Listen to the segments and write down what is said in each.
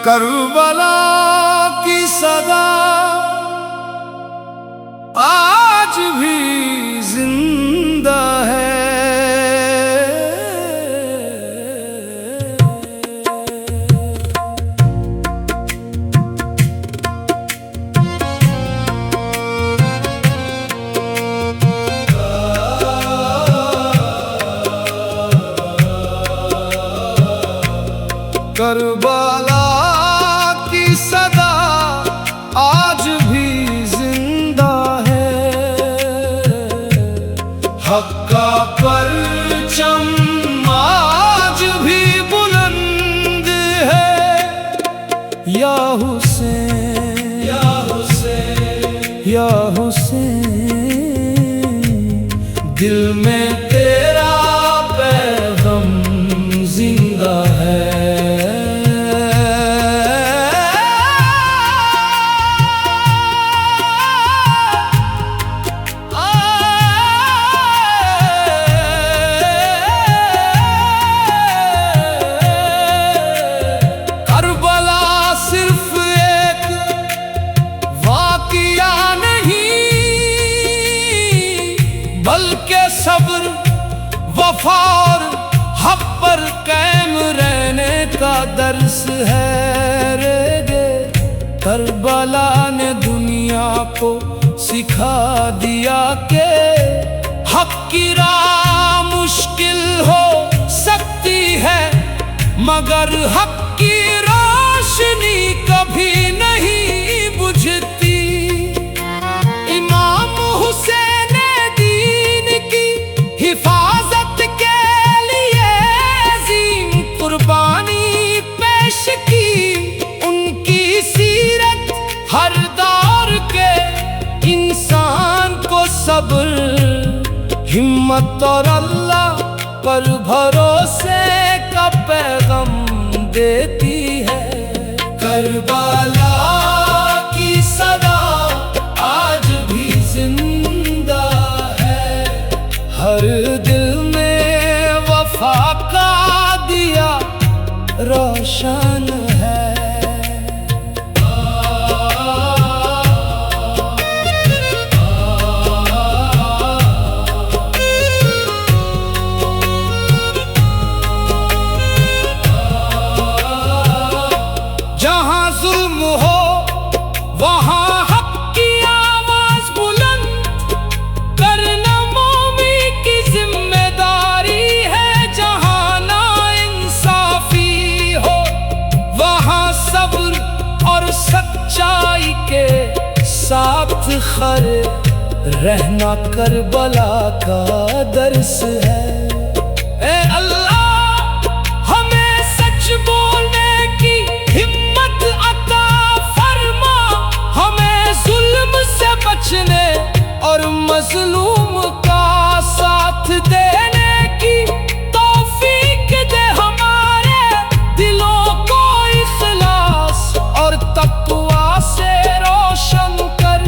Karbala की सदा आज भी जिंदा है। करबला की सदा आज भी जिंदा है। हक का परचम आज भी बुलंद है। या हुसैन या हुसैन या हुसैन, दिल में तेरा पैगम जिंदा है। बल्कि सब्र वफा और हक पर कायम रहने का दर्स है रे गे। करबला ने दुनिया को सिखा दिया कि हक की राह मुश्किल हो सकती है, मगर हक की रोशनी कभी नहीं बुझती। इमाम हुसैन हिफाजत के लिए अजीम कुर्बानी पेश की। उनकी सीरत हर दौर के इंसान को सब्र, हिम्मत और अल्लाह पर भरोसे का पैगाम देती है। करबला की सदा आज भी जिंदा है। हर दिल में वफा का दिया रोशन है। जहाँ जुल्म हो वहाँ हक की आवाज बुलंद करना मौमी की जिम्मेदारी है। जहाँ नाइंसाफी हो वहाँ सब्र और सच्चाई के साथ खड़े रहना करबला का दर्स है। ए अल्लाह हमें सच बोलने की हिम्मत अता फरमा, हमें जुल्म से बचने और मजलूम का साथ देने की तौफीक दे। हमारे दिलों को इखलास और तक़वा से रोशन कर।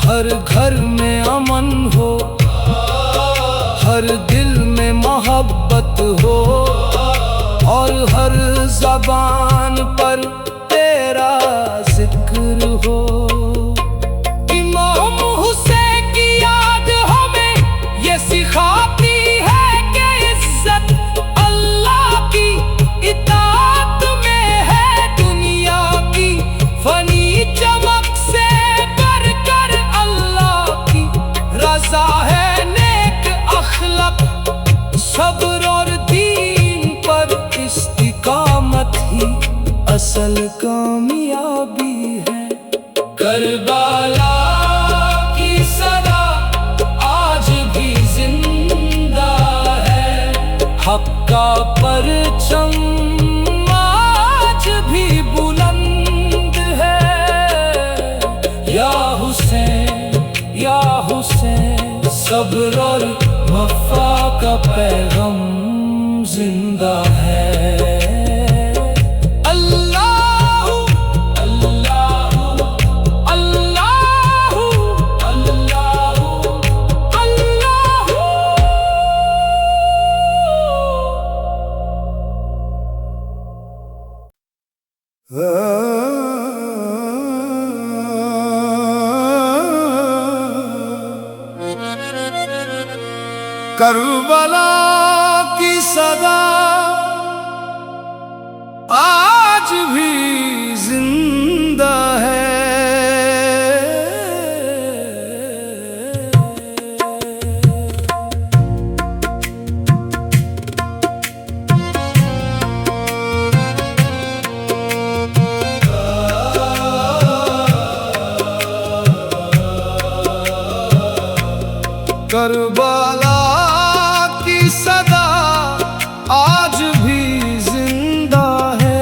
हर घर में अमन हो, हर दिल में मोहब्बत हो, और हर ज़बान पर तेरा जिक्र हो। इमाम हुसैन की याद हमें ये सिखाती है कि इज्जत अल्लाह की इताअत में है। दुनिया की फनी चमक से बढ़कर अल्लाह की रज़ा है। नेक अखलाक सब्र और दीन पर इस्तिकामत ही असल कामयाबी है। करबला की सदा आज भी जिंदा है। हक का परचम आज भी बुलंद है। या हुसैन सब्र और वफा का पैगाम जिंदा है। करबला की सदा आज भी जिंदा है। करबला की सदा आज भी जिंदा है।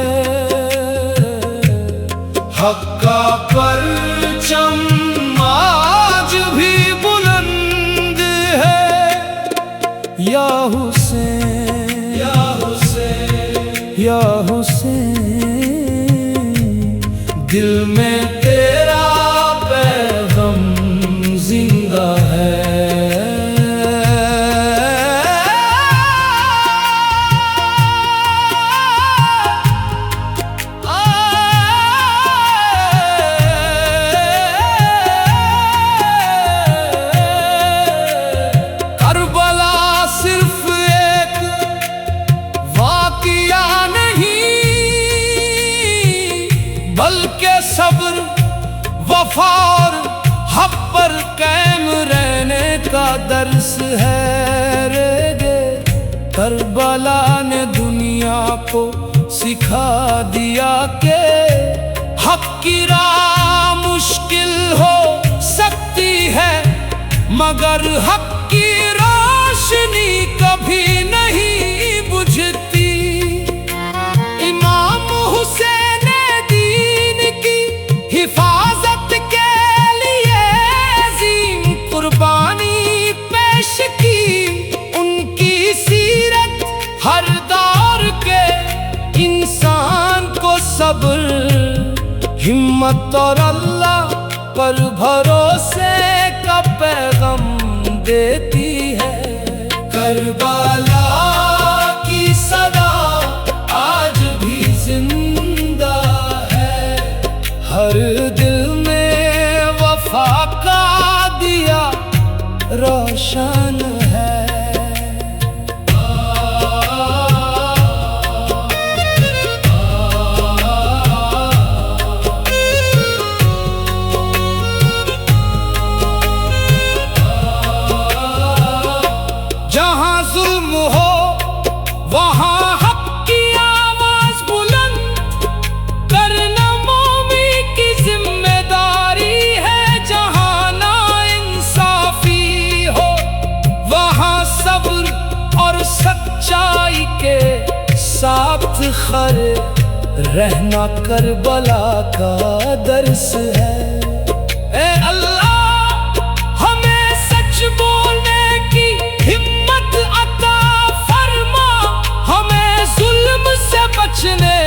हक का परचम आज भी बुलंद है। या हुसैन या हुसैन या हुसैन, दिल में तेरा पैगम जिंदा है। बल्कि सब्र वफा और हक पर कायम रहने का दर्स है रे गे। करबला ने दुनिया को सिखा दिया कि हक की राह मुश्किल हो सकती है, मगर हक की रोशनी कभी नहीं बुझती। इमाम हुसैन हिफाजत के लिए अजीम कुर्बानी पेश की। उनकी सीरत हर दौर के इंसान को सब्र, हिम्मत और अल्लाह पर भरोसे का पैगाम देती है। करबला की सदा आज भी जिंदा है। हर दिल में वफा का दिया रोशन है। जहाँ जुल्म हो वहाँ हक की आवाज बुलंद करना मौमी की जिम्मेदारी है। जहाँ नाइंसाफी हो वहाँ सब्र और सच्चाई के साथ खड़े रहना करबला का दर्स है। ए अल्लाह हमें सच बोलने की हिम्मत अता फरमा, हमें जुल्म से बचने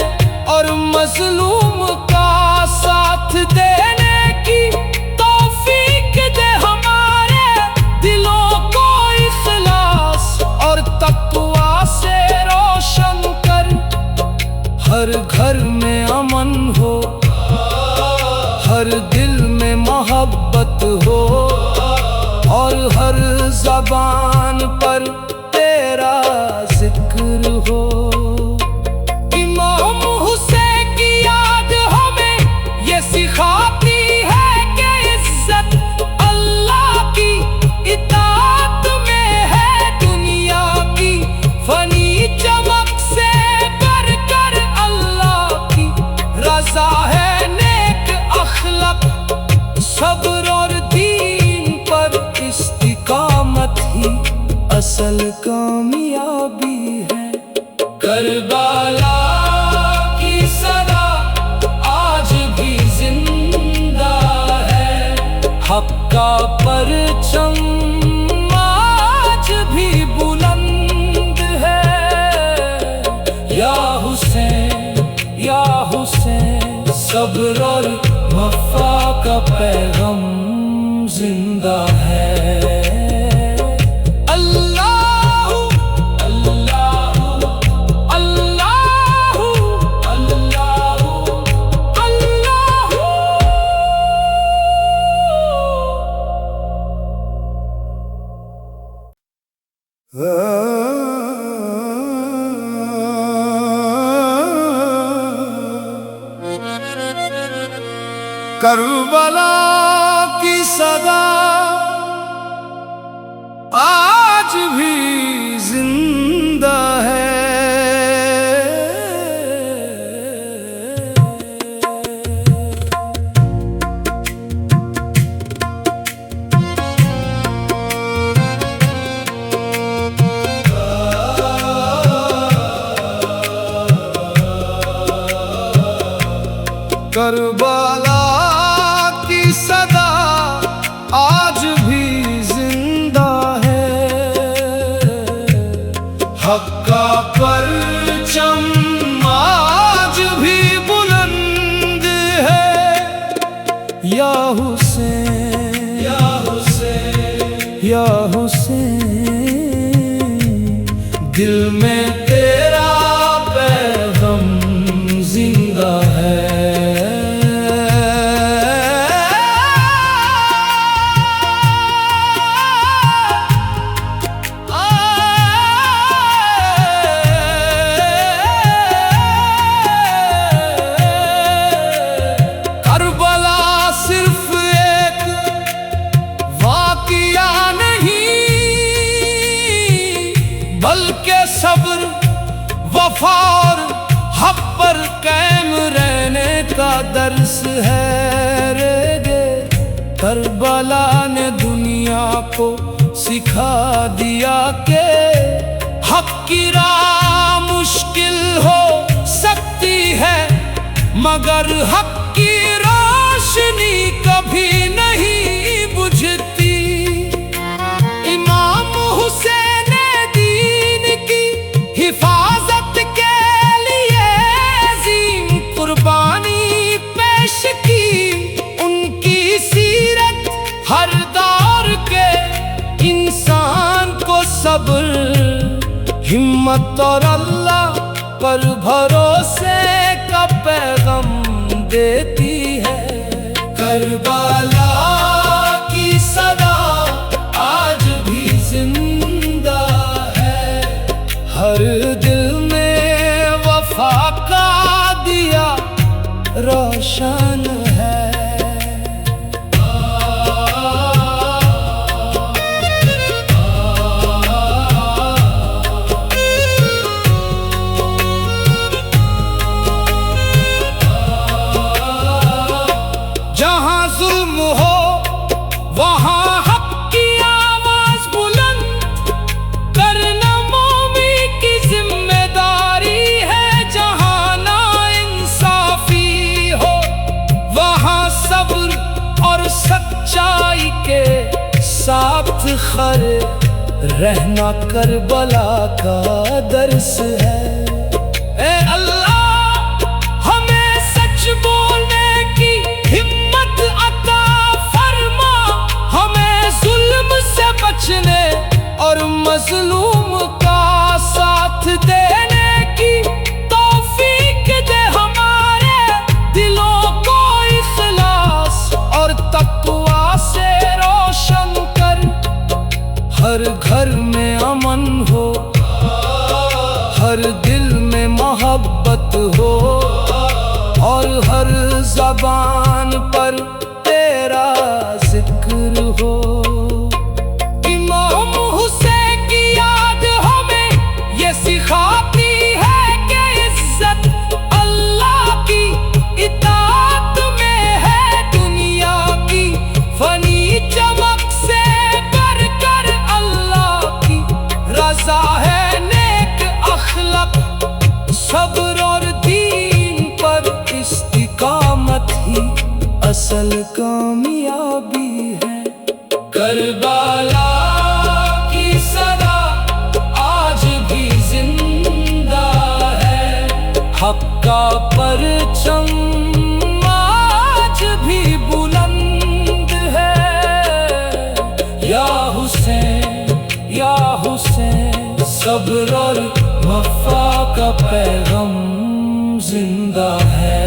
और मजलूम का साथ देने की तौफीक दे। हमारे दिलों को इखलास और तक़वा से रोशन कर। हर घर में अमन हो, हर दिल में मोहब्बत हो और हर ज़बान पर तेरा जिक्र हो। इमाम हुसैन की याद हमें ये सिखाती है कि इज्जत अल्लाह की इताअत में है। दुनिया की फनी चमक से बढ़कर अल्लाह की रज़ा है। नेक अखलाक सब्र और दीन पर इस्तिकामत ही असल कामयाबी है। करबला की सदा आज भी जिंदा है। हक का परचम आज भी बुलंद है। या हुसैन या हुसैन, सब्र और वफा का पैगाम जिंदा है। अल्लाहू अल्लाहू अल्लाहू अल्लाहू अल्लाहू। करबला की सदा आज भी जिंदा है। करबला की सदा आज भी जिंदा है। हक का परचम आज भी बुलंद है। या हुसैन या हुसैन या हुसैन, दिल में तेरा पैगम जिंदा है। बल्कि सब्र वफा और हक पर कायम रहने का दर्स है रे गे। करबला ने दुनिया को सिखा दिया कि हक की राह मुश्किल हो सकती है, मगर हक की रोशनी कभी नहीं बुझती। इमाम हुसैन हिफाजत के लिए अजीम कुर्बानी पेश की। उनकी सीरत हर दौर के इंसान को सब्र, हिम्मत और अल्लाह पर भरोसे का पैगाम देती है। करबला की सदा आज भी जिंदा है। हर दिल में वफा का दिया रोशन है। जहाँ जुल्म हो वहाँ हक की आवाज बुलंद करना मौमी की जिम्मेदारी है। जहाँ नाइंसाफी हो वहाँ सब्र और सच्चाई के साथ खड़े रहना करबला का दर्स है। ए अल्लाह हमें सच बोलने की हिम्मत अता फरमा, हमें जुल्म से बचने और मजलूम का साथ देने की तौफीक दे। हमारे दिलों को इखलास और तक़वा से रोशन कर। हर घर में अमन हो, हर दिल में मोहब्बत हो, और हर ज़बान पर तेरा जिक्र हो। इमाम हुसैन की याद हमें ये सिखाती है कि इज्जत अल्लाह की इताअत में है। दुनिया की फनी चमक से बढ़कर अल्लाह की रज़ा है। नेक अखलाक सब्र और दीन पर इस्तिकामत ही असल कामयाबी है। करबला की सदा आज भी जिंदा है। हक का परचम आज भी बुलंद है। या हुसैन या हुसैन, सब्र और वफा का पैगाम जिंदा है।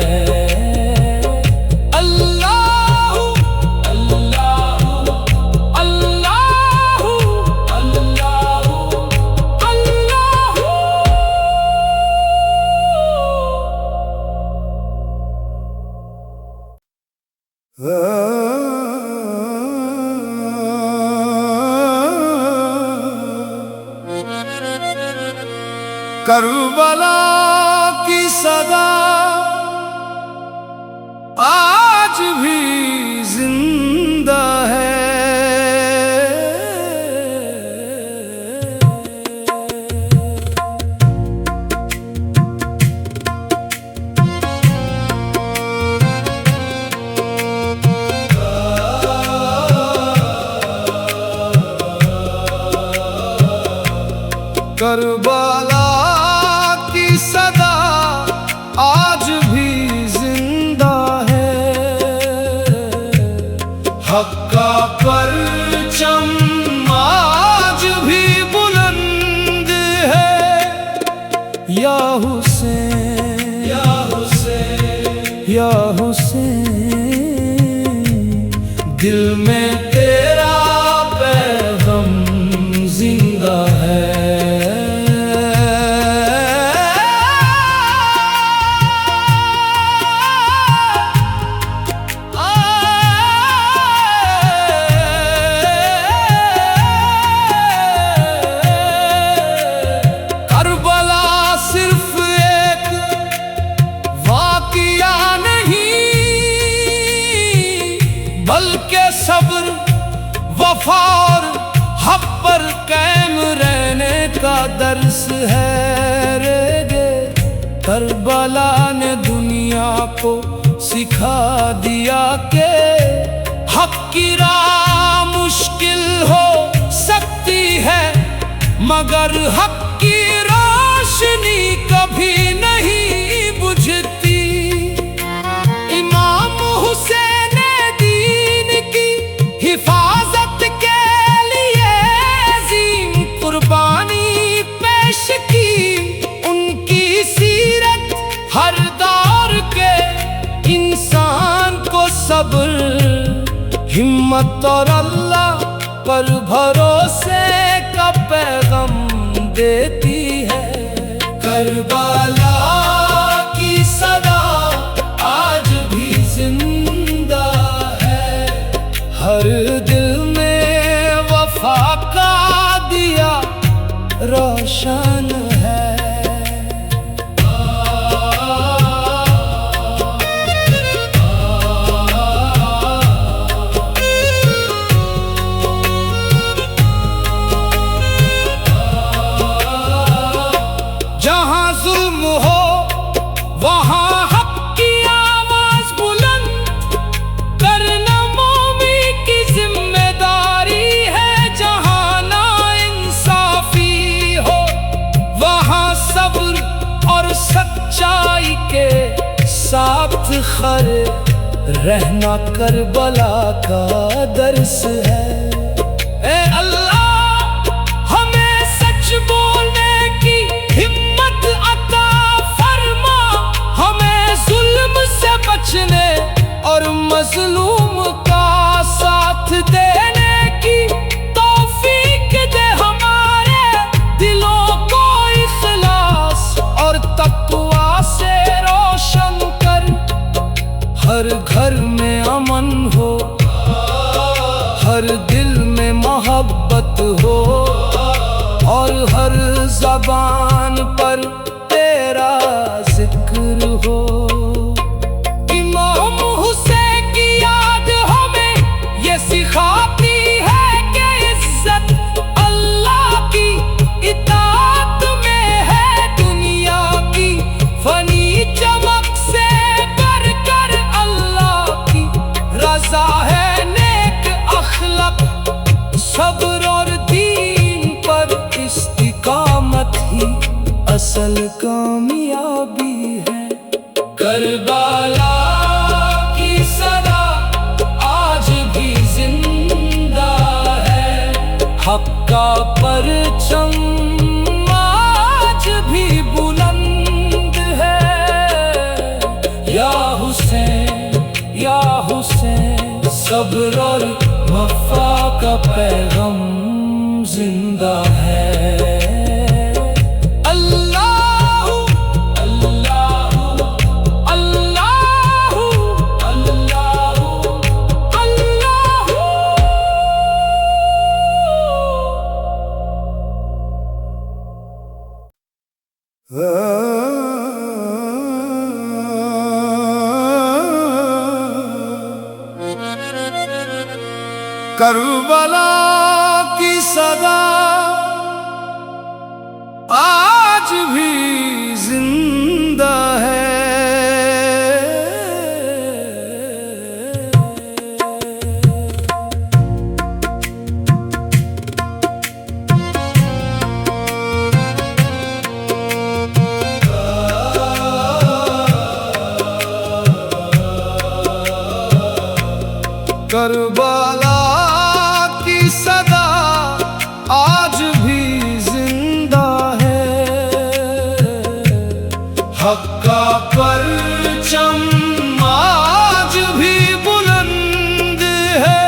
करबला की सदा आज भी जिंदा है। करबला की सदा आज भी जिंदा है। हक का परचम आज भी बुलंद है। या हुसैन या हुसैन या हुसैन, दिल में तेरा पैगम जिंदा है। बल्कि सब्र वफा और हक पर कायम रहने का दर्स है रे गे। करबला ने दुनिया को सिखा दिया कि हक की राह मुश्किल हो सकती है, मगर हक की रोशनी कभी नहीं बुझती। इमाम हुसैन हिफाजत के लिए अजीम कुर्बानी पेश की। उनकी सीरत हर दौर के इंसान को सब्र, हिम्मत और अल्लाह पर भरोसे का पैगाम देती है। करबला की सदा आज भी जिंदा है। हर दिल में वफा का दिया रोशन है। जहाँ जुल्म हो वहाँ हक की आवाज बुलंद करना मौमी की जिम्मेदारी है। जहाँ नाइंसाफी हो वहाँ सब्र और सच्चाई के साथ खड़े रहना करबला का दर्स है। ए अल्लाह हमें सच बोलने की हिम्मत अता फरमा, हमें जुल्म से बचने और मजलूम का साथ देने की तौफीक दे। हमारे दिलों को इखलास और तक़वा से रोशन कर। हर घर में अमन हो, हर दिल में मोहब्बत हो, और हर ज़बान पर तेरा जिक्र हो। इमाम हुसैन की याद हमें ये सिखाती है कि इज्जत अल्लाह की इताअत में है। दुनिया की फनी चमक से बढ़कर अल्लाह की रज़ा है। नेक अखलाक सब्र और दीन पर इस्तिकामत ही असल कामयाबी है। करबला की सदा आज भी जिंदा है। हक का परचम आज भी बुलंद है। या हुसैन या हुसैन, सब्र और वफा का पैगाम जिंदा है। करबला की सदा आज भी जिंदा है। हक का परचम आज भी बुलंद है।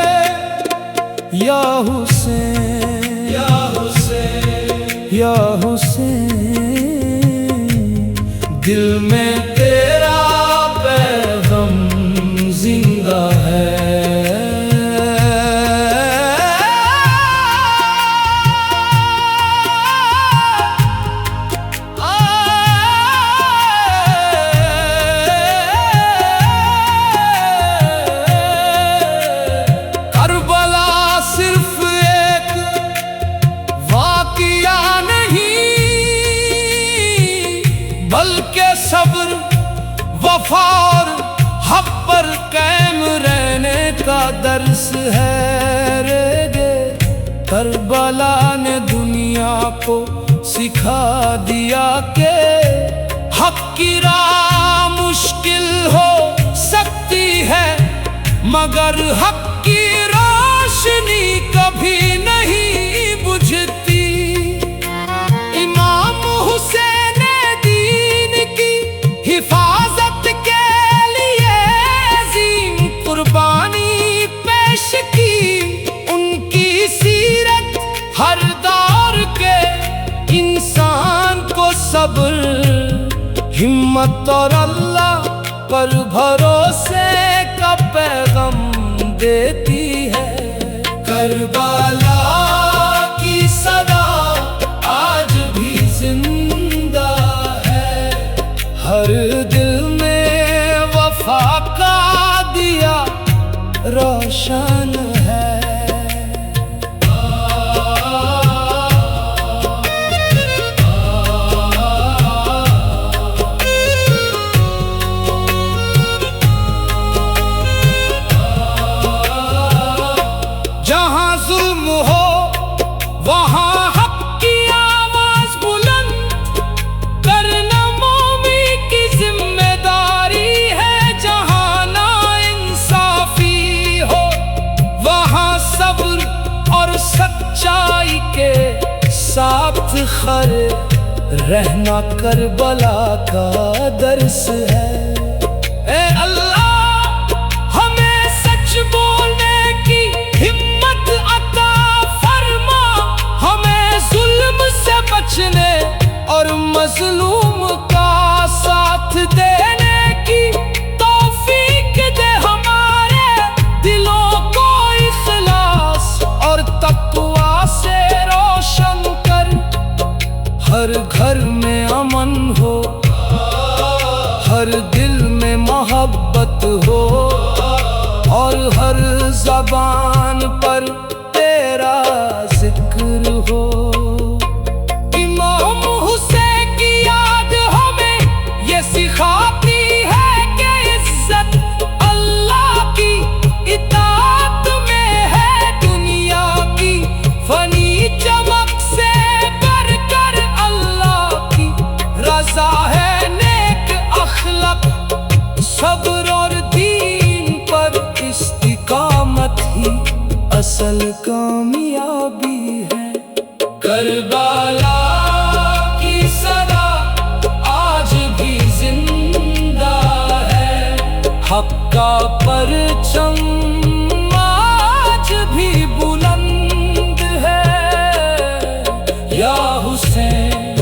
या हुसैन या हुसैन या हुसैन, दिल में तेरा पैगाम जिंदा है। बल्कि सब्र वफा और हक पर कायम रहने का दर्स है रे गे। करबला ने दुनिया को सिखा दिया कि हक की राह मुश्किल हो सकती है, मगर हक की रोशनी कभी नहीं बुझती। इमाम हुसैन हिफाजत के लिए अजीम कुर्बानी पेश की। उनकी सीरत हर दौर के इंसान को सब्र, हिम्मत और अल्लाह पर भरोसे का पैगाम देती है। करबला की सदा आज भी जिंदा है। हर दिल में वफा का दिया रोशन है। जहाँ जुल्म हो वहाँ हक की आवाज बुलंद करना मौमी की जिम्मेदारी है। जहाँ नाइंसाफी हो वहाँ सब्र और सच्चाई के साथ खड़े रहना करबला का दर्स है। ए अल्लाह हमें सच बोलने की हिम्मत अता फरमा, हमें जुल्म से बचने और मजलूम का साथ देने की तौफीक दे। हमारे दिलों को इखलास और तक़वा से रोशन कर। हर घर में अमन हो, हर दिल में मोहब्बत हो, और हर ज़बान पर तेरा जिक्र हो। इमाम हुसैन की याद हमें ये सिखाती है कि इज्जत अल्लाह की इताअत में है। दुनिया की फनी चमक से बढ़कर अल्लाह की रज़ा है। नेक अखलाक सब्र और दीन पर इस्तिकामत ही असल कामयाबी है। करबला की सदा आज भी जिंदा है। हक का परचम आज भी बुलंद है। या हुसैन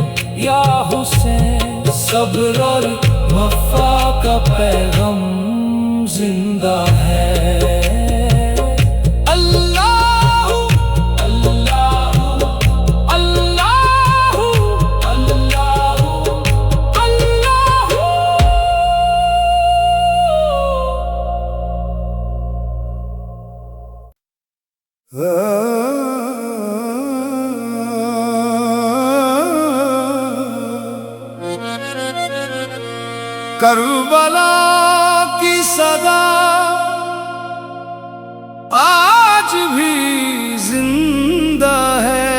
या हुसैन, सब्र और वफा का पैगाम जिंदा है। करबला की सदा आज भी जिंदा है।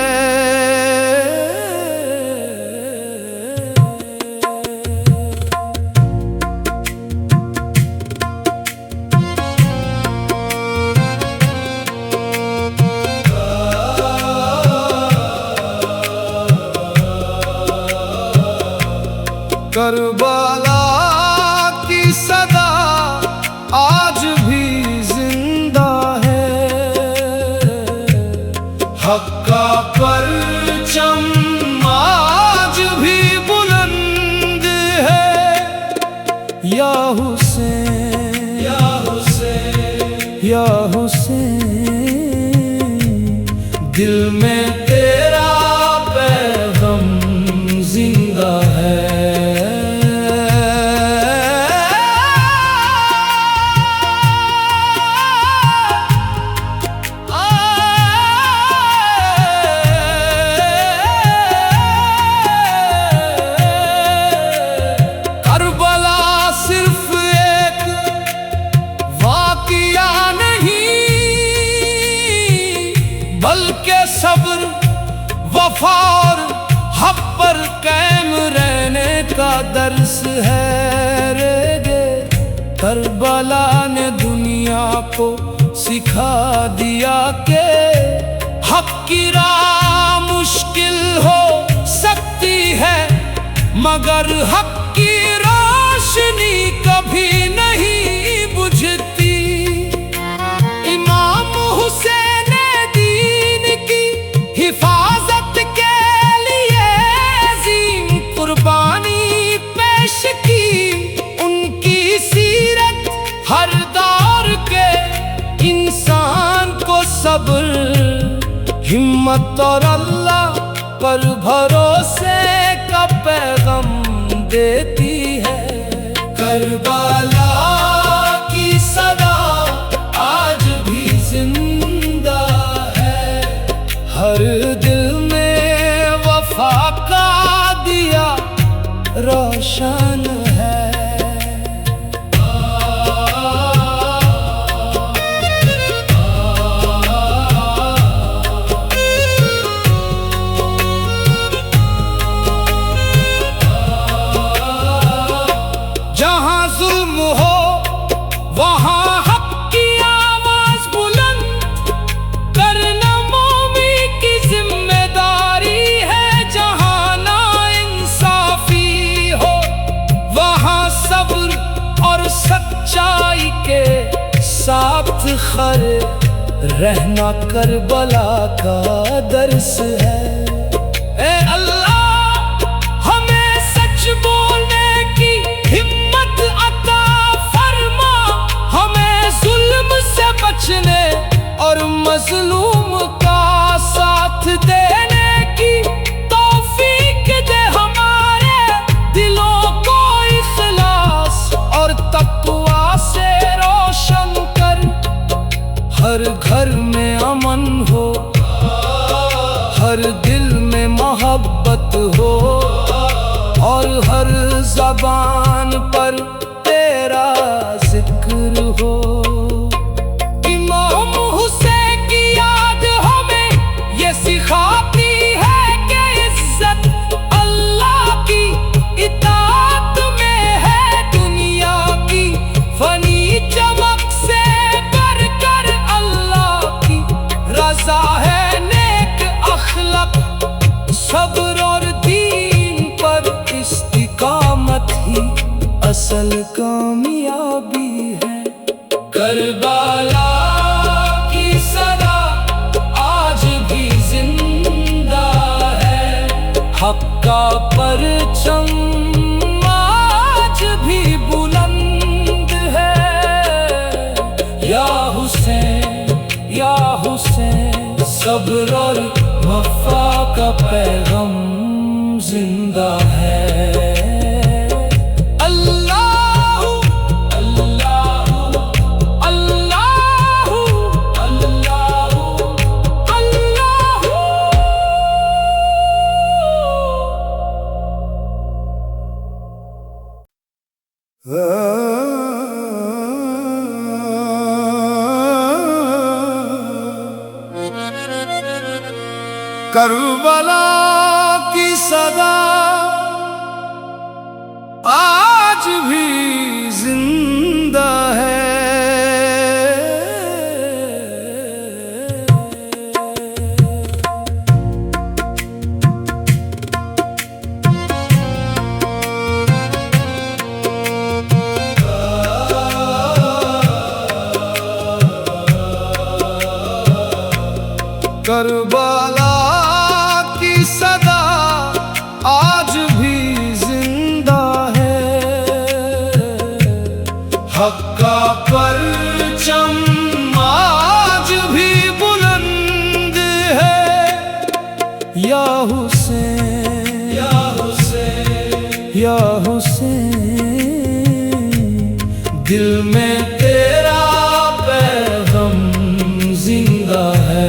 हक का परचम आज भी बुलंद है। या हुसैन या हुसैन या हुसैन, दिल में तेरा पैगम जिंदा है। बल्कि सब्र वफा और हक पर कायम रहने का दर्स है रे गे। करबला ने दुनिया को सिखा दिया कि हक की राह मुश्किल हो सकती है, मगर हक की रोशनी कभी नहीं बुझती। इमाम हुसैन हिफाजत के लिए अजीम कुर्बानी पेश की। उनकी सीरत हर दौर के इंसान को सब्र, हिम्मत और अल्लाह पर भरोसे का पैगाम देती है। करबला की सदा आज भी जिंदा है, हर दिल में वफा का दिया रोशन है। जहाँ जुल्म हो वहाँ हक की आवाज बुलंद करना मौमी की जिम्मेदारी है। जहाँ नाइंसाफी हो वहाँ सब्र और सच्चाई के साथ खड़े रहना करबला का दर्स है। ए अल्लाह हमें सच बोलने की हिम्मत अता फरमा, हमें जुल्म से बचने और मजलूम का साथ देने की तौफीक दे। हमारे दिलों को इखलास और तक़वा से रोशन कर, हर घर में अमन हो, हर दिल में मोहब्बत हो, और हर ज़बान पर तेरा जिक्र हो। इमाम हुसैन की याद हमें ये सिखाती है कि इज्जत अल्लाह की इताअत में है। दुनिया की फनी चमक से बढ़कर अल्लाह की रज़ा है। नेक अखलाक सब्र और दीन पर इस्तिकामत ही असल कामयाबी है। करबला की सदा आज भी जिंदा है, हक का परचम आज भी बुलंद है। या हुसैन या हुसैन, सब्र और वफा का पैगाम जिंदा है। करबला की सदा आज भी जिंदा है। करबला करबला की सदा आज भी जिंदा है। हक का परचम आज भी बुलंद है। या हुसैन या हुसैन या हुसैन, दिल में तेरा पैगम जिंदा है।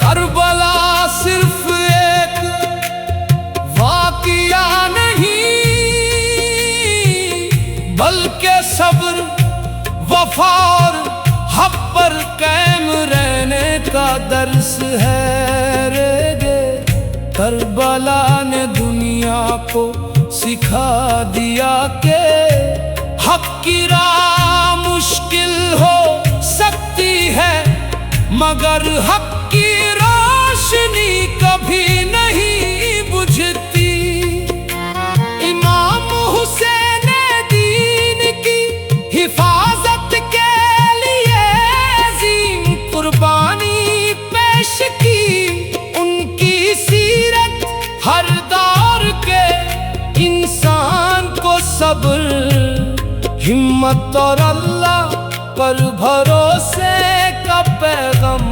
करबला सिर्फ एक वाक़िया नहीं, बल्कि सब्र, वफा और हक पर कायम रहने का दर्स है रे गे। करबला ने दुनिया को सिखा दिया कि हक की राह मुश्किल हो सकती है, मगर हक की रोशनी कभी नहीं बुझती। इमाम हुसैन ने दीन की हिफाजत के लिए अजीम कुर्बानी पेश की। उनकी सीरत हर दौर के इंसान को सब्र, हिम्मत और अल्लाह पर भरोसे का पैगाम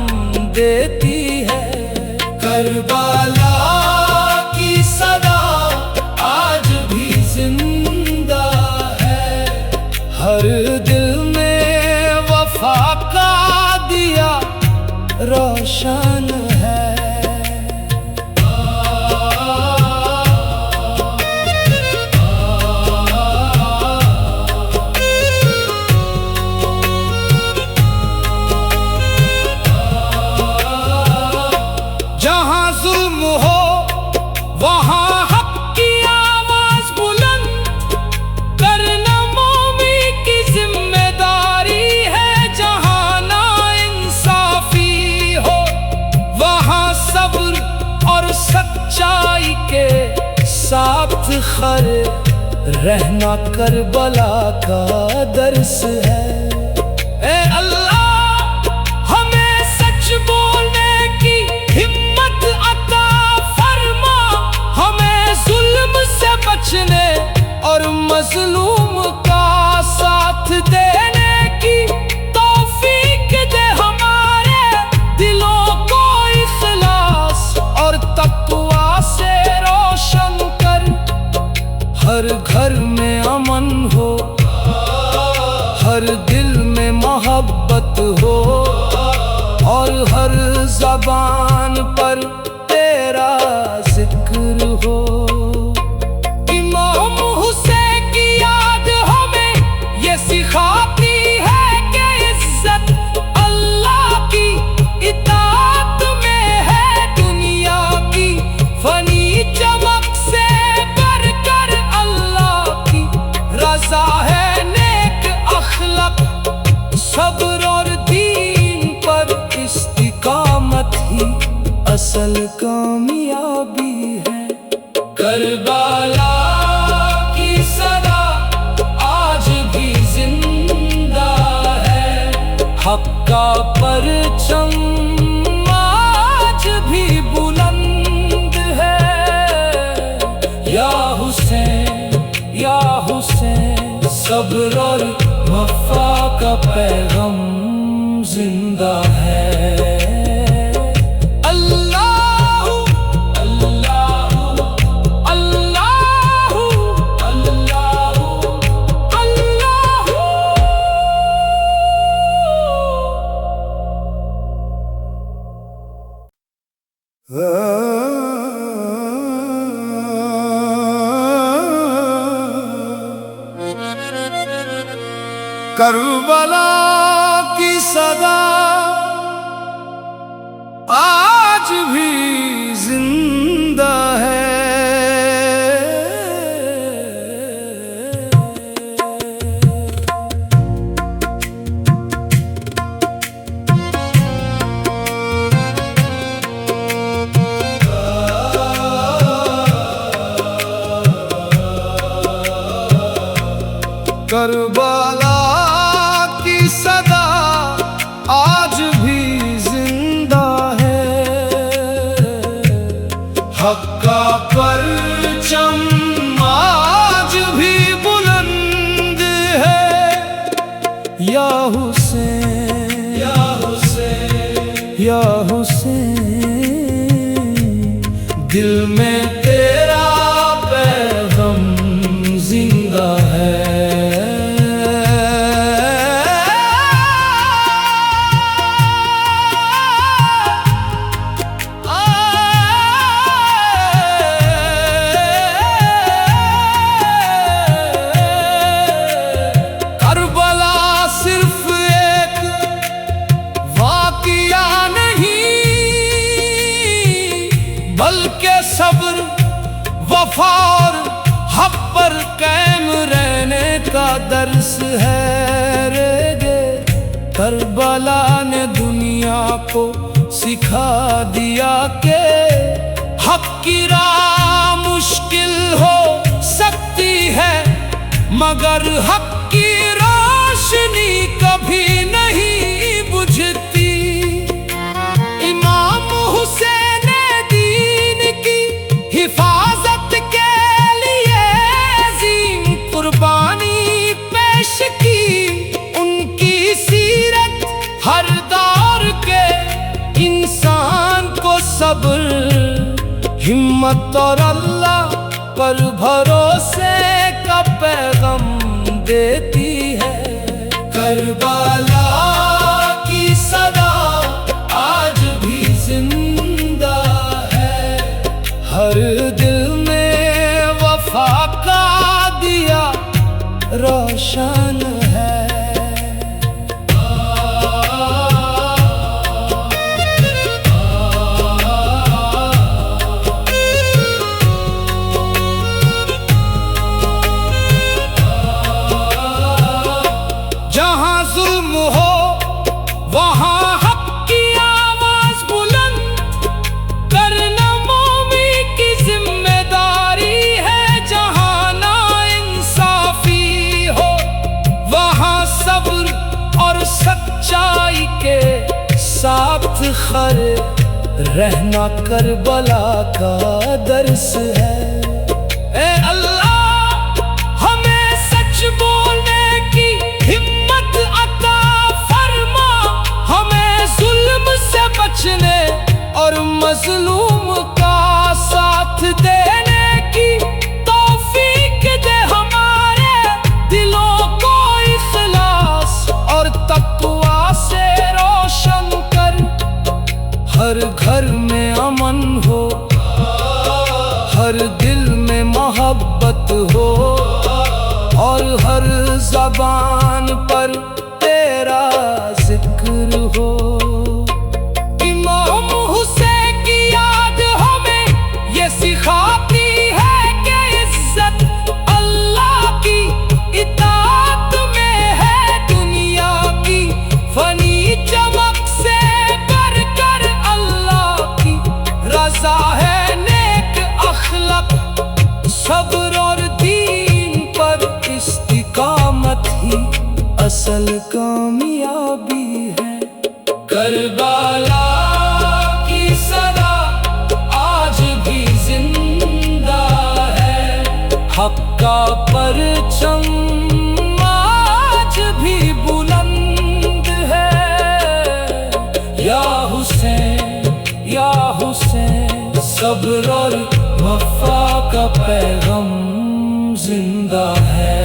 देती है। करबला की सदा आज भी जिंदा है। हर दिल में वफा का दिया रोशन है। जहाँ जुल्म हो वहाँ हक की आवाज बुलंद करना मौमी की जिम्मेदारी है। जहाँ नाइंसाफी हो वहाँ सब्र और सच्चाई के साथ खड़े रहना करबला का दर्स है। ए अल्लाह, हमें सच बोलने की हिम्मत अता फरमा, हमें जुल्म से बचने और मजलूम का साथ देने की तौफीक दे। हमारे दिलों को इखलास और तक़वा से रोशन कर। हर घर में अमन हो, हर दिल में मोहब्बत हो, और हर ज़बान पर तेरा जिक्र हो। इमाम हुसैन की याद हमें ये सिखाती है कि इज्जत अल्लाह की इताअत में है। दुनिया की फनी चमक से बढ़कर अल्लाह की रज़ा है। नेक अखलाक, सब्र और दीन पर इस्तिकामत ही असल कामयाबी है। करबला की सदा आज भी जिंदा है। हक का परचम आज भी बुलंद है। या हुसैन या हुसैन, सब्र और वफा का पैगाम जिंदा है। अल्लाहू अल्लाहू अल्लाहू अल्लाहू अल्लाहू। करबला की सदा आज भी जिंदा है। हक का परचम आज भी बुलंद है। या हुसैन या हुसैन या हुसैन, दिल में तेरा पैगाम जिंदा है। बल्कि सब्र वफा और हक पर कायम रहने का दर्स है रे। करबला ने दुनिया को सिखा दिया कि हक की राह मुश्किल हो सकती है, मगर हक की रोशनी कभी नहीं बुझती। इमाम हुसैन हिफाजत के लिए अजीम कुर्बानी पेश की। उनकी सीरत हर दौर के इंसान को सब्र, हिम्मत और अल्लाह पर भरोसे का पैगाम देती है। करबला की सदा आज भी जिंदा है, हर दिल में वफा का दिया रोशन है। जहाँ जुल्म हो वहाँ हक की आवाज बुलंद करना मौमी की जिम्मेदारी है। जहाँ नाइंसाफी हो वहाँ सब्र और सच्चाई के साथ खड़े रहना करबला का दर्स है। ए अल्लाह हमें सच बोलने की हिम्मत अता फरमा, हमें जुल्म से बचने और मजलूम का साथ देने की तौफीक दे। हमारे दिलों को इखलास और तक़वा से रोशन कर, हर घर में अमन हो, हर दिल में मोहब्बत हो, और हर ज़बान पर तेरा जिक्र हो। इमाम हुसैन की याद हमें ये सिखाती है कि इज्जत अल्लाह की इताअत में है। दुनिया की फनी चमक से बढ़कर अल्लाह की रज़ा है। नेक अखलाक सब्र और दीन पर इस्तिकामत ही असल कामयाबी है। करबला की सदा आज भी जिंदा है, हक का परचम आज भी बुलंद है। या हुसैन या हुसैन, सब्र और वफा का पैगाम जिंदा है।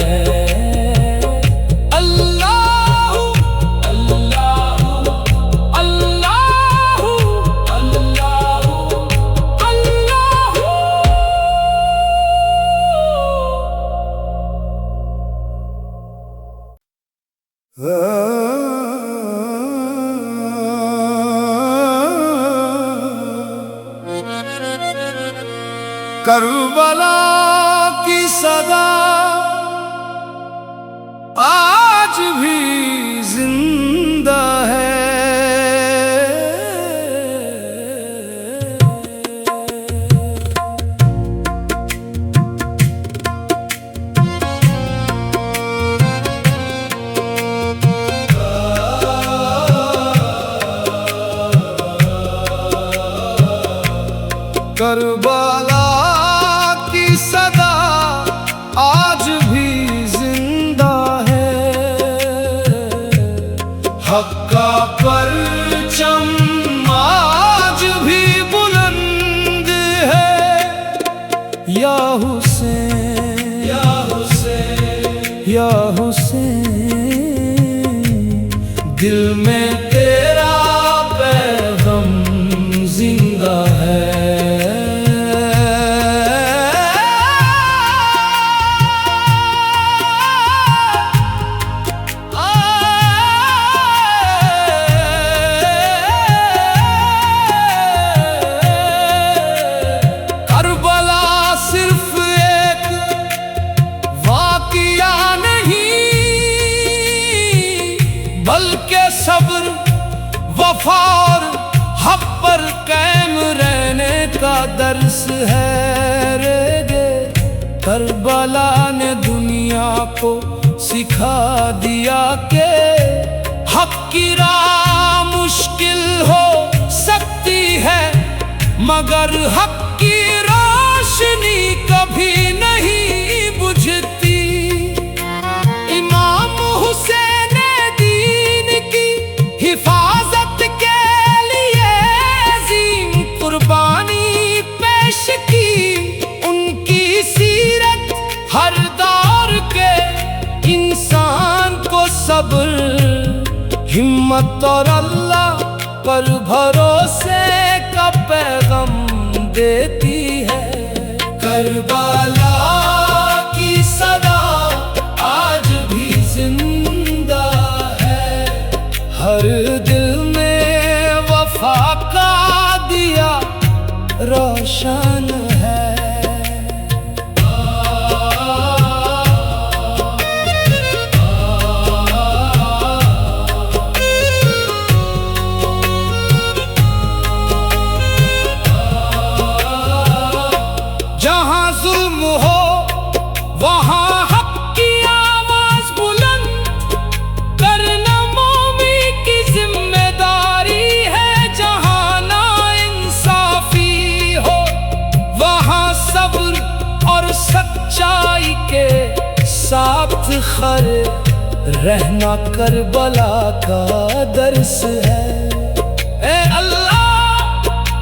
करबला की सदा आज भी जिंदा है। करबला की सदा आज भी जिंदा है। हक का परचम आज भी बुलंद है। या हुसैन या हुसैन या हुसैन, दिल में तेरा पैगाम जिंदा है। बल्कि सब्र वफा और हक पर कायम रहने का दर्स है रे गे। करबला ने दुनिया को सिखा दिया कि हक की राह मुश्किल हो सकती है, मगर हक की रोशनी कभी नहीं बुझती। इमाम हुसैन हिफाजत के लिए अजीम कुर्बानी पेश की। उनकी सीरत हर दौर के इंसान को सब्र, हिम्मत और अल्लाह पर भरोसे का पैगाम देती है। करबला की सदा आज भी जिंदा है। हर दिल में वफा का दिया रोशन है। जहाँ जुल्म हो वहाँ हक की आवाज बुलंद करना मौमी की जिम्मेदारी है। जहाँ नाइंसाफी हो वहाँ सब्र और सच्चाई के साथ खड़े रहना करबला का दर्स है। ए अल्लाह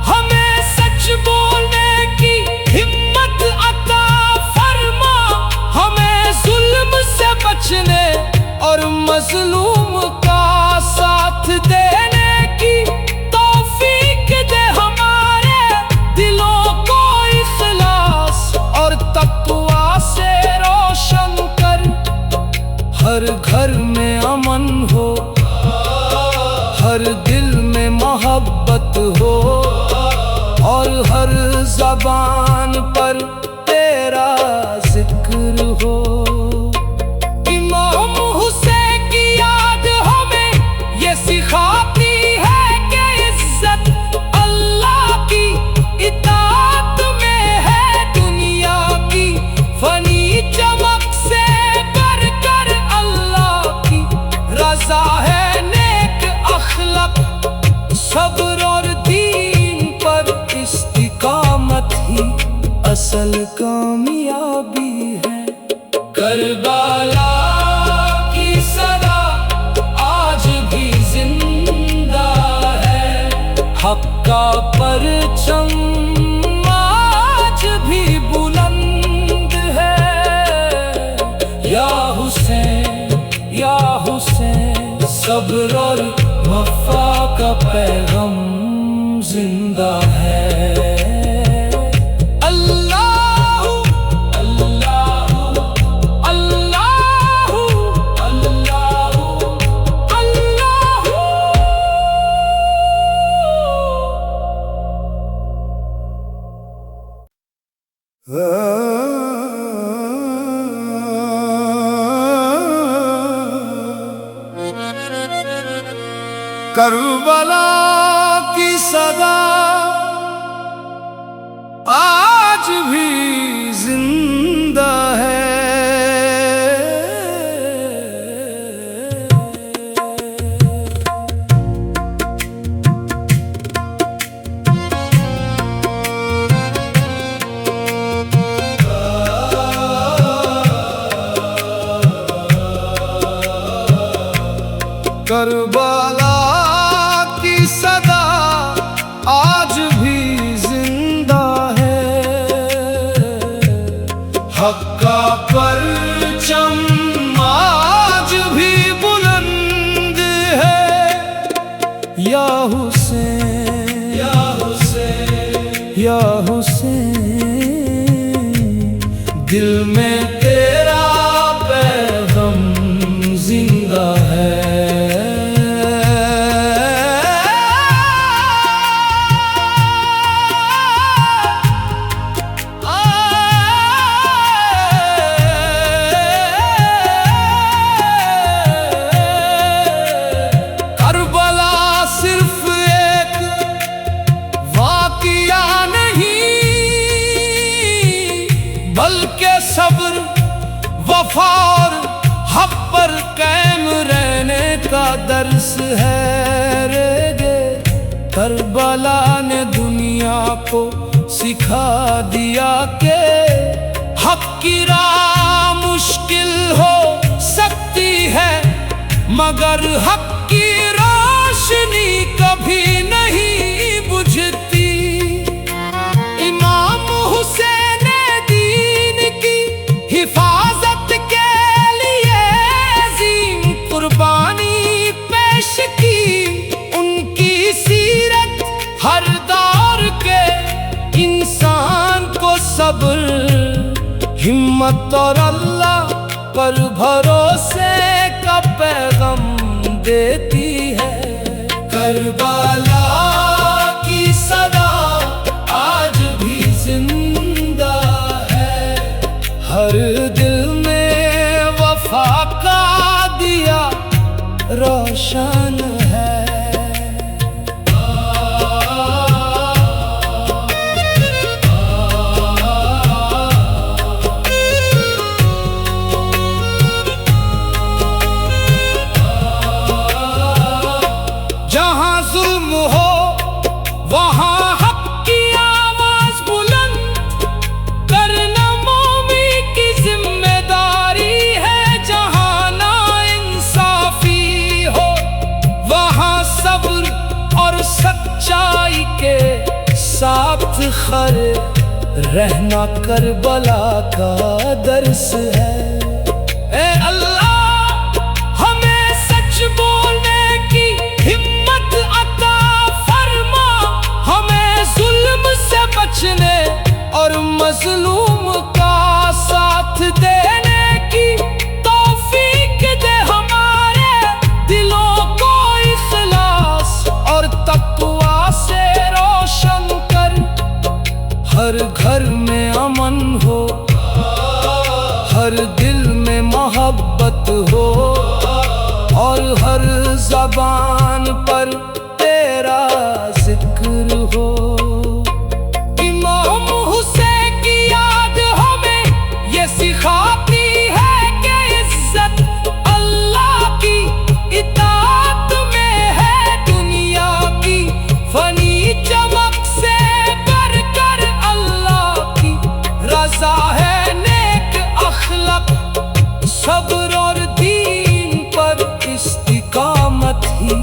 हमें सच बोलने की हिम्मत अता फरमा, हमें जुल्म से बचने और मजलूम का साथ देने की तौफीक दे। हमारे दिलों को इखलास और तक़वा से रोशन कर। हर घर में अमन हो, हर दिल में मोहब्बत हो, और हर ज़बान पर तेरा जिक्र हो। इमाम हुसैन की याद हमें ये सिखाती है कि इज्जत अल्लाह की इताअत में है। दुनिया की फनी चमक से बढ़कर अल्लाह की रज़ा है। नेक अखलाक सब्र और दीन पर इस्तिकामत ही असल कामयाबी है। करबला की सदा आज भी जिंदा है। हक का परचम आज भी बुलंद है। या हुसैन या हुसैन, सब्र और वफा का पैगाम जिंदा है। करबला की सदा आज भी जिंदा है। करबला की सदा आज भी जिंदा है। हक का परचम आज भी बुलंद है। या हुसैन या हुसैन या हुसैन, दिल में तेरा पैगाम जिंदा है। करबला सिर्फ एक वाक़िया नहीं, बल्कि सब्र, वफा और हक पर कायम रहने का दर्स है रे गे। करबला ने दुनिया को सिखा दिया कि हक की राह मुश्किल हो सकती है, मगर हक की रोशनी कभी नहीं बुझती। इमाम हुसैन ने दीन की हिफाजत के लिए अजीम कुर्बानी पेश की। उनकी सीरत हर दौर के इंसान को सब्र, हिम्मत और अल्लाह पर भरोसे का पैगाम देती है। करबला की सदा आज भी जिंदा है। हर दिल में वफा का दिया रोशन है। जहाँ जुल्म हो वहाँ हक की आवाज बुलंद करना मोमी की जिम्मेदारी है। जहाँ नाइंसाफी हो वहाँ सब्र और सच्चाई के साथ खड़े रहना करबला का दर्स है। ए अल्लाह हमें सच बोलने की हिम्मत अता फरमा, हमें जुल्म से बचने और मजलूम का साथ देने की तौफीक दे। हमारे दिलों को इखलास और तक़वा से रोशन कर। हर घर में अमन हो, हर दिल में मोहब्बत हो, और हर ज़बान पर तेरा जिक्र हो। इमाम हुसैन की याद हमें ये सिखाती है कि इज्जत अल्लाह की इताअत में है। दुनिया की फनी चमक से बढ़कर अल्लाह की रज़ा है। नेक अखलाक, सब्र और दीन पर इस्तिकामत ही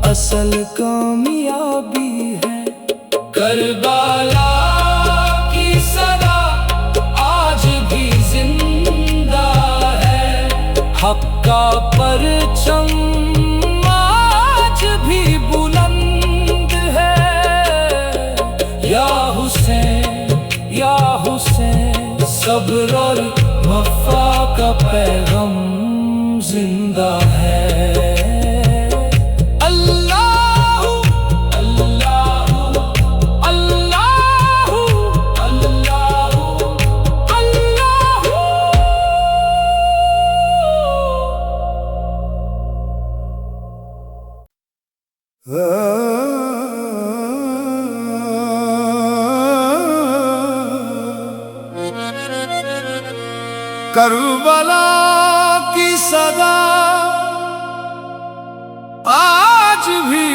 असल कामयाबी है। करबला की सदा आज भी जिंदा है। हक का परचम आज भी बुलंद है। या हुसैन या हुसैन, सब्र और वफा का पैगाम जिंदा है। अल्लाहू अल्लाहू अल्लाहू अल्लाहू अल्लाहू। करबला की सदा आज भी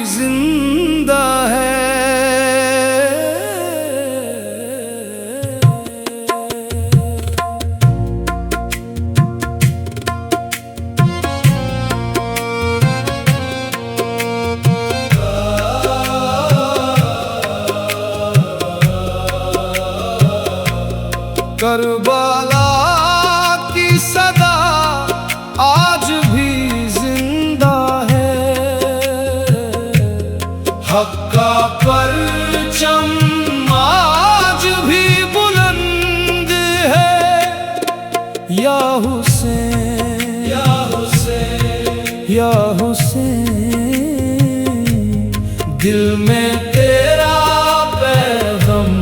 जिंदा है। करबला की सदा आज भी जिंदा है। हक का परचम आज भी बुलंद है। या हुसैन या हुसैन या हुसैन, दिल में तेरा पैगम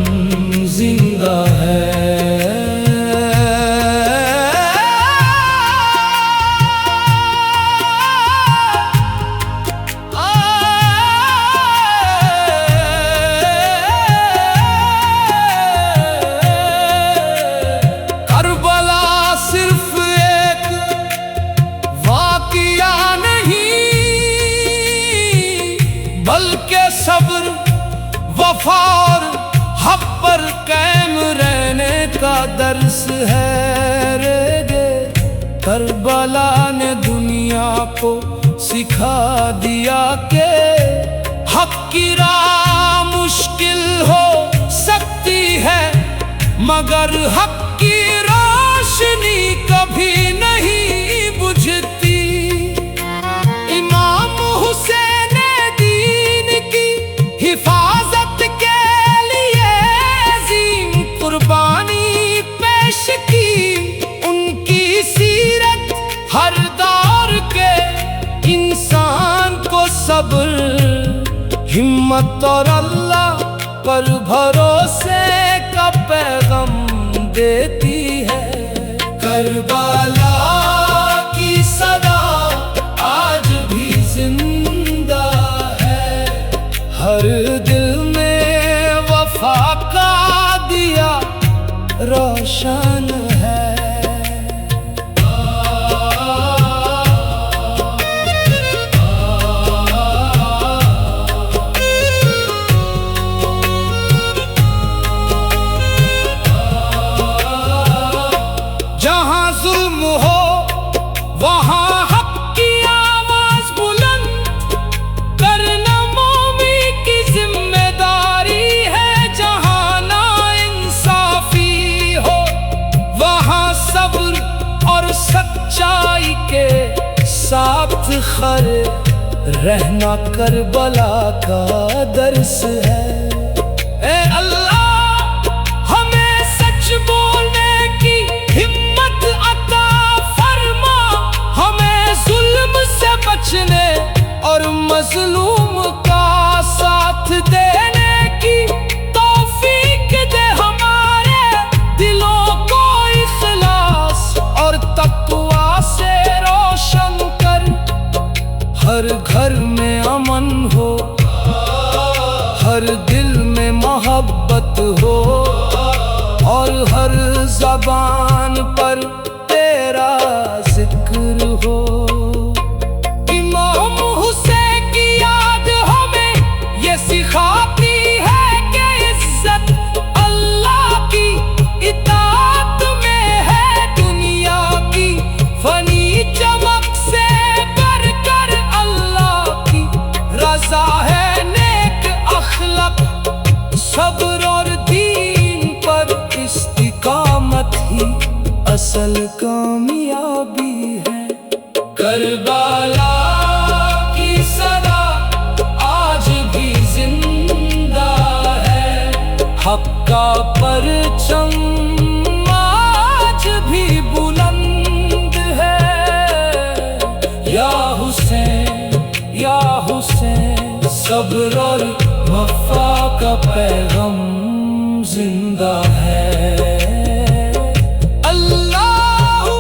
जिंदा है। करबला सिर्फ एक वाक़िया नहीं, बल्कि सब्र, वफा और हक पर कायम रहने का दर्स है रे गे। करबला ने दुनिया को सिखा दिया कि हक की राह मुश्किल हो सकती है, मगर हक की रोशनी कभी नहीं बुझती। इमाम हुसैन ने दीन की हिफाजत के लिए अजीम कुर्बानी पेश की। उनकी सीरत हर दौर के इंसान को सब्र, हिम्मत और अल्लाह पर भरोसे का पैगाम देती है। करबला की सदा आज भी जिंदा है। हर दिल में वफा का दिया रोशन है। जहाँ जुल्म हो वहाँ हक की आवाज बुलंद करना मौमी की जिम्मेदारी है। जहाँ नाइंसाफी हो वहाँ सब्र और सच्चाई के साथ खड़े रहना करबला का दर्स है। ए अल्लाह, हमें सच बोलने की हिम्मत अता फरमा, हमें जुल्म से बचने और मजलूम का साथ देने की तौफीक दे। हमारे दिलों को इखलास और तक़वा से रोशन कर। हर घर में अमन हो, हर दिल में मोहब्बत हो, और हर ज़बान पर तेरा जिक्र हो। इमाम हुसैन की याद हमें ये सिखाती है कि इज्जत अल्लाह की इताअत में है। दुनिया की फनी चमक से बढ़कर अल्लाह की रज़ा है। नेक अखलाक, सब्र और दीन पर इस्तिकामत ही असल कामयाबी है। करबला की सदा आज भी जिंदा है। हक का परचम आज भी बुलंद है। या हुसैन या हुसैन, सब्र और वफा का पैगाम जिंदा है। अल्लाहू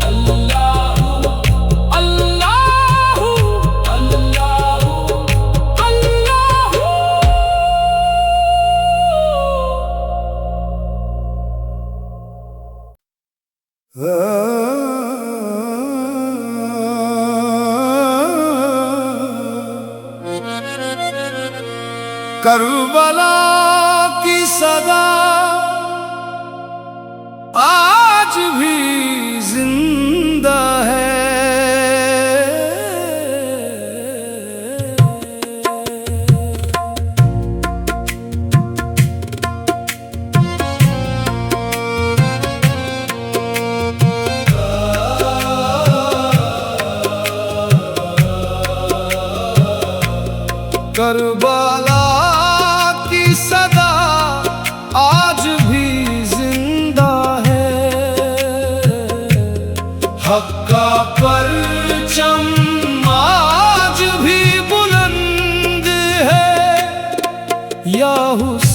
अल्लाहू अल्लाहू अल्लाहू अल्लाहू। करबला की सदा आज भी जिंदा है।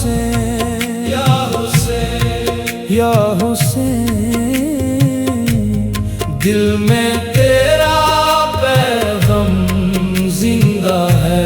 हुसैन, या हुसैन, या हुसैन, दिल में तेरा पैगाम जिंदा है।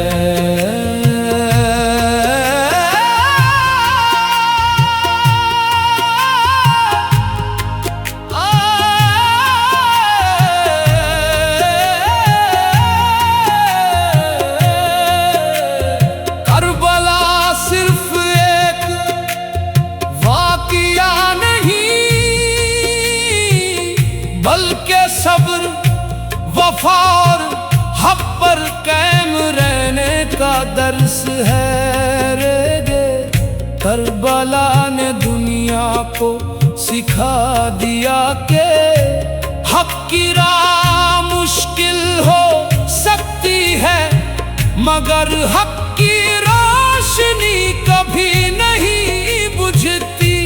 बल्कि सब्र, वफा और हक पर कायम रहने का दर्स है रे गे। करबला ने दुनिया को सिखा दिया कि हक की राह मुश्किल हो सकती है, मगर हक की रोशनी कभी नहीं बुझती।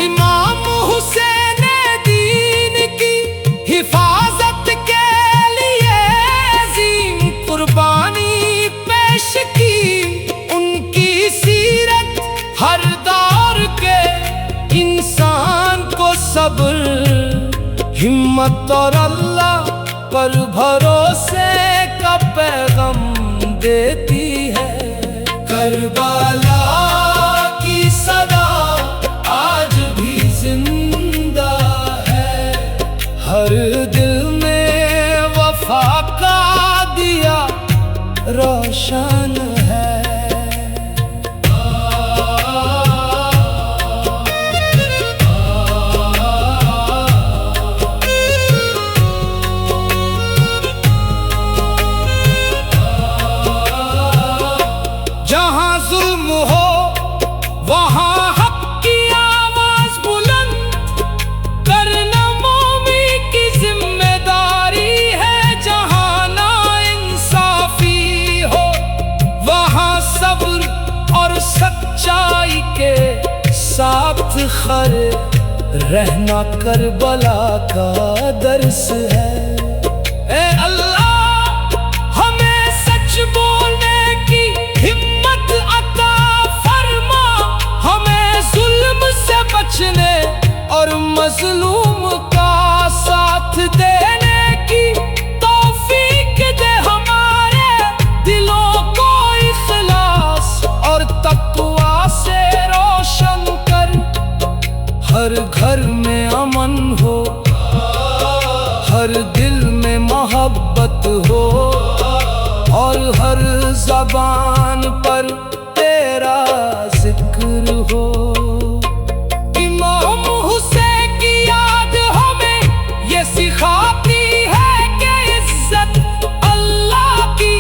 इमाम हुसैन हिफाजत के लिए अजीम कुर्बानी पेश की। उनकी सीरत हर दौर के इंसान को सब्र, हिम्मत और अल्लाह पर भरोसे का पैगाम देती है। करबला की सदा आज भी जिंदा है, हर दिल में वफा का दिया रोशन है। जहाँ जुल्म हो वहाँ हक की आवाज बुलंद करना मौमी की जिम्मेदारी है। जहाँ नाइंसाफी हो वहाँ सब्र और सच्चाई के साथ खड़े रहना करबला का दर्स है। ए अल्लाह हमें सच बोलने की हिम्मत अता फरमा, हमें जुल्म से बचने और मजलूम का साथ देने की तौफीक दे। हमारे दिलों को इखलास और तक़वा से रोशन कर, हर घर में अमन हो, हर दिल में मोहब्बत हो, और हर ज़बान पर तेरा जिक्र हो। इमाम हुसैन की याद हमें ये सिखाती है कि इज्जत अल्लाह की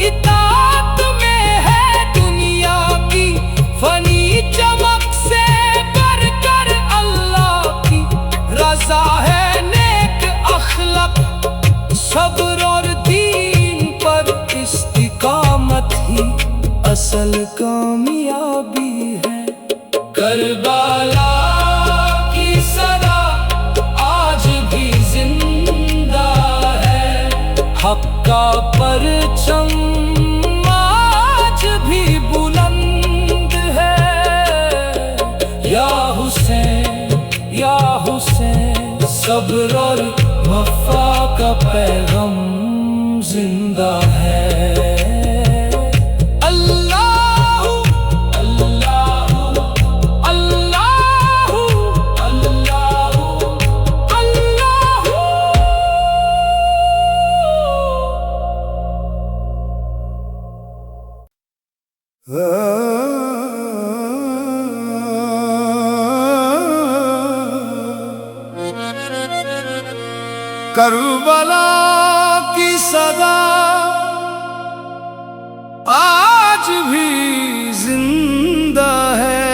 इताअत में है। दुनिया की फनी चमक से बढ़कर अल्लाह की रज़ा है। नेक अखलाक, सब्र और दीन पर इस्तिकामत ही असल कामयाबी है। करबला की सदा आज भी जिंदा है, हक का परचम आज भी बुलंद है। या हुसैन, या हुसैन, सब्र और वफा का पैगाम जिंदा है। अल्लाहू अल्लाहू अल्लाहू अल्लाहू अल्लाहू। करबला की सदा आज भी जिंदा है।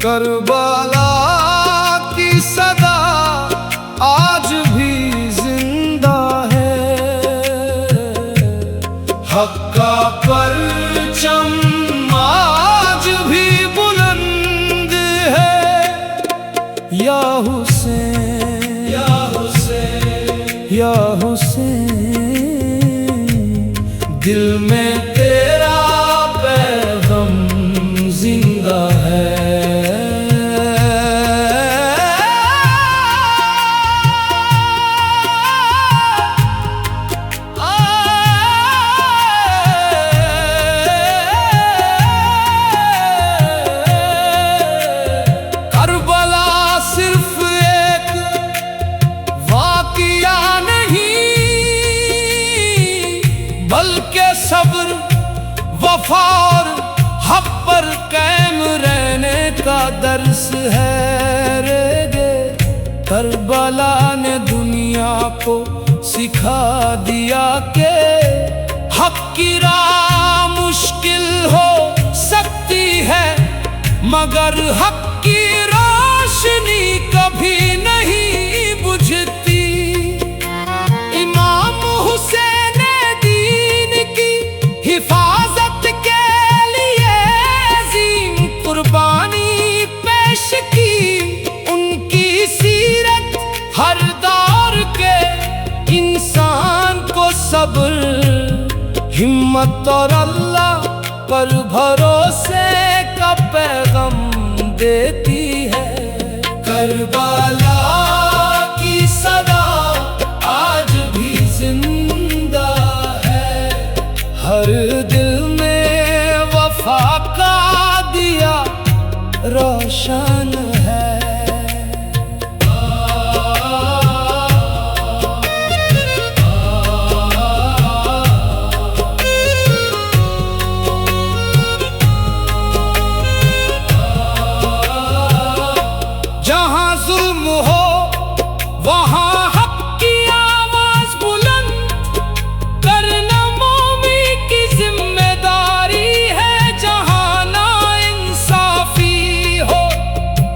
करबला की सदा आज भी जिंदा है, हक का परचम आज भी बुलंद है। या हुसैन या हुसैन या हुसैन, दिल में तेरा पैगाम जिंदा है। बल्कि सब्र वफा और हक पर कायम रहने का दर्स है रे गे। करबला ने दुनिया को सिखा दिया कि हक की राह मुश्किल हो सकती है, मगर हक की रोशनी कभी नहीं बुझती। हिफाजत के लिए अजीम कुर्बानी पेश की। उनकी सीरत हर दौर के इंसान को सब्र, हिम्मत और अल्लाह पर भरोसे का पैगाम देती है। करबला की सदा आज भी जिंदा है, हर दिल में वफा का दिया रोशन है। जहाँ जुल्म हो वहाँ हक की आवाज बुलंद करना मौमी की जिम्मेदारी है। जहाँ नाइंसाफी हो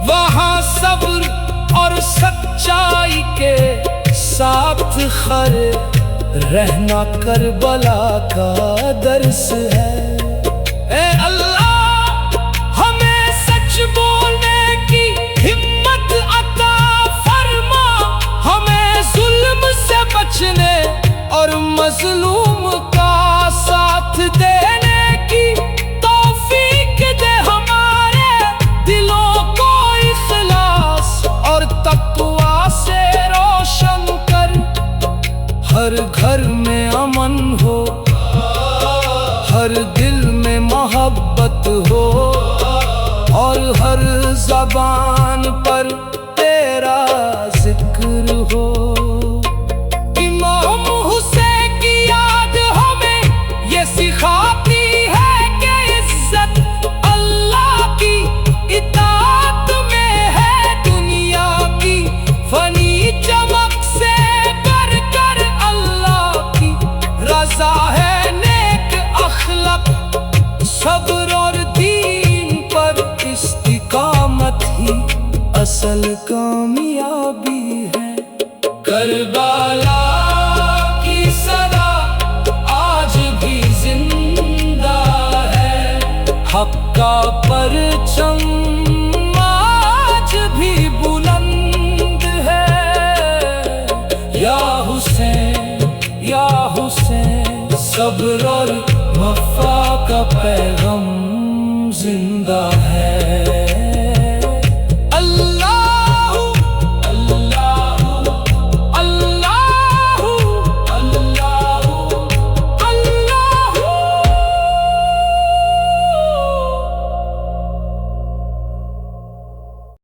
वहाँ सब्र और सच्चाई के साथ खड़े रहना करबला का दर्स है। ए अल्लाह हमें सच बोलने की हिम्मत अता फरमा, हमें जुल्म से बचने और मजलूम का साथ देने की तौफीक दे। हमारे दिलों को इखलास और तक़वा से रोशन कर, हर घर में अमन हो, हर दिल में मोहब्बत हो, और हर ज़बान पर तेरा जिक्र हो। इमाम हुसैन की याद हमें ये सिखाती है कि इज्जत अल्लाह की इताअत में है। दुनिया की फनी चमक से बढ़कर अल्लाह की रज़ा है। नेक अखलाक सब्र और दीन पर इस्तिकामत ही असल कामयाबी है। करबला की सदा आज भी जिंदा है, हक का परचम आज भी बुलंद है। या हुसैन या हुसैन, सब्र और वफा का पैगाम जिंदा है।